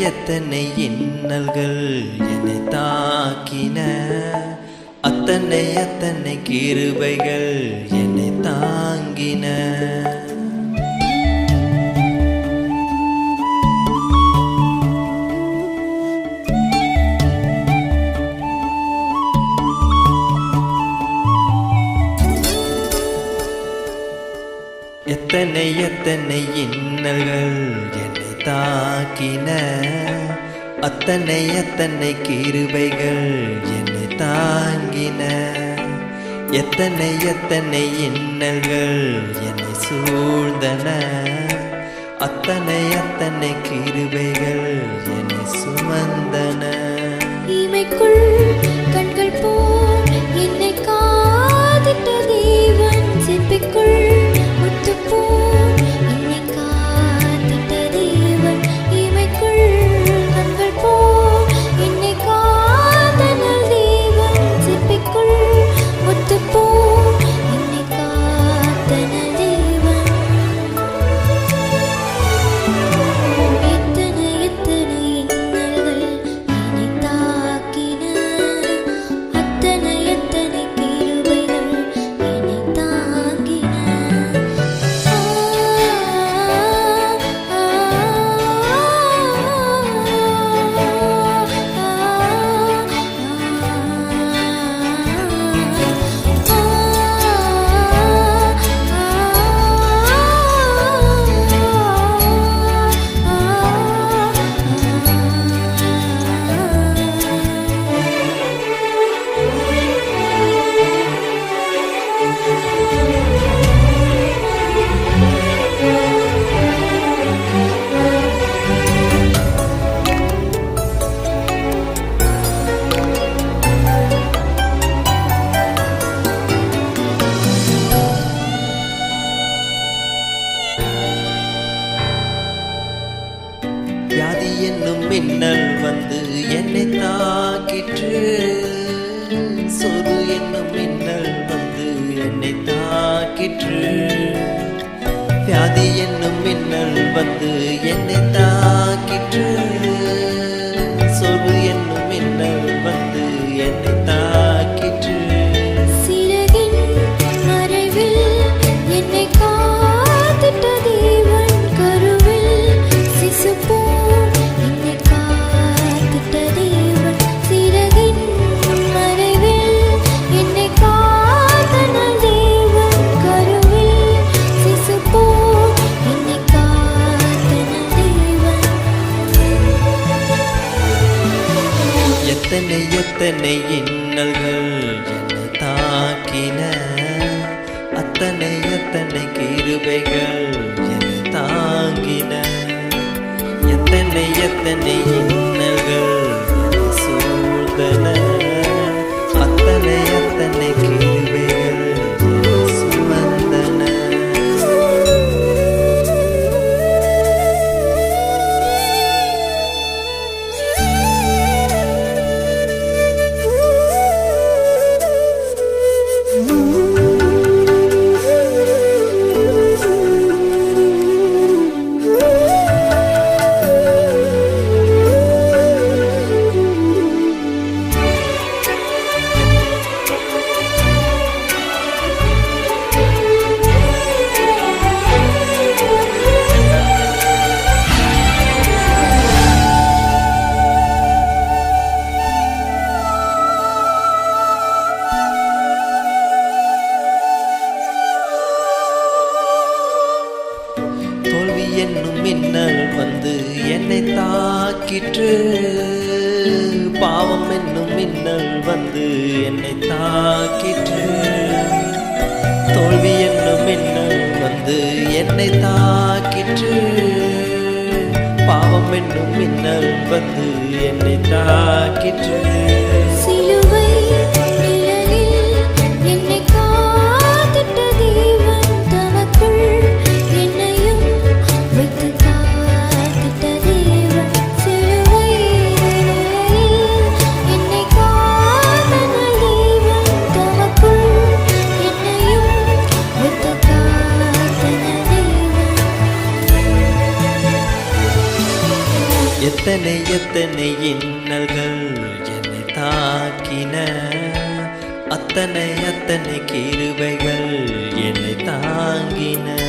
எத்தனை இன்னல்கள் என்னை தாக்கின, அத்தனை கிருபைகள் என்னை தாங்கின. எத்தனை இன்னல்கள் என்னை தாக்கின, அத்தனை கிருபைகள் என்னை தாங்கின. எத்தனை இன்னல்கள் என்னை சூழ்ந்தன, அத்தனை கிருபைகள் என்னை சுமந்தன. இமைக்குள் கண்கள் போல் என்னை காத்திட்ட தேவன், சிற்பிக்குள் முத்துப்போல் என்னை காத்திட்ட தேவன். இமைக்குள் கண்கள் போல் என்னை காத்தனல் தேவன், சிற்பிக்குள் முத்துப்போல் என்னை காத்தனல் தேவன். எத்தனை இன்னல்கள் என்னை தாக்கின, அத்தனை கிருபைகள் என்னை தாங்கின. வியாதி என்னும் மின்னல் வந்து என்னை தாக்கிற்று, சொரு என்னும் மின்னல் வந்து என்னை தாக்கிற்று. வியாதி என்னும் மின்னல் வந்து என்னை தாக்கிற்று, சொரு என்னும் மின்னல் வந்து என்னை தாக்கிற்று. சிறகின் மறைவில் என்னை காத்திட்ட தேவன், கருவில் சிசுப்போல் என்னை காத்திட்ட தேவன். சிறகின் மறைவில் என்னை காத்தனல் தேவன், கருவில் சிசுப்போல் என்னை காத்தனல் தேவன். எத்தனை இன்னல்கள் என்னை தாக்கின, அத்தனை கிருபைகள் என்னை தாங்கின. எத்தனை இன்னல்கள் என்னை சூழ்ந்தன, அத்தனை கிருபைகள் என்னை சுமந்தன. என்னும் மின்னல் வந்து என்னை தாக்கிற்று, பாவம் என்னும் மின்னல் வந்து என்னை தாக்கிற்று. தோல்வி என்னும் மின்னல் வந்து என்னை தாக்கிற்று, பாவம் என்னும் மின்னல் வந்து என்னை தாக்கிற்று. சிலுவை நிழலில் என்னை காத்திட்ட தேவன், தமக்குள் என்னையும் வைத்து காத்திட்ட தேவன். சிலுவை நிழலில் என்னை காத்தனல் தேவன், தமக்குள் என்னையும் வைத்து காத்தனல் தேவன். எத்தனை எத்தனை இன்னல்கள் என்னை தாக்கின, அத்தனை கிருபைகள் என்னை தாங்கின.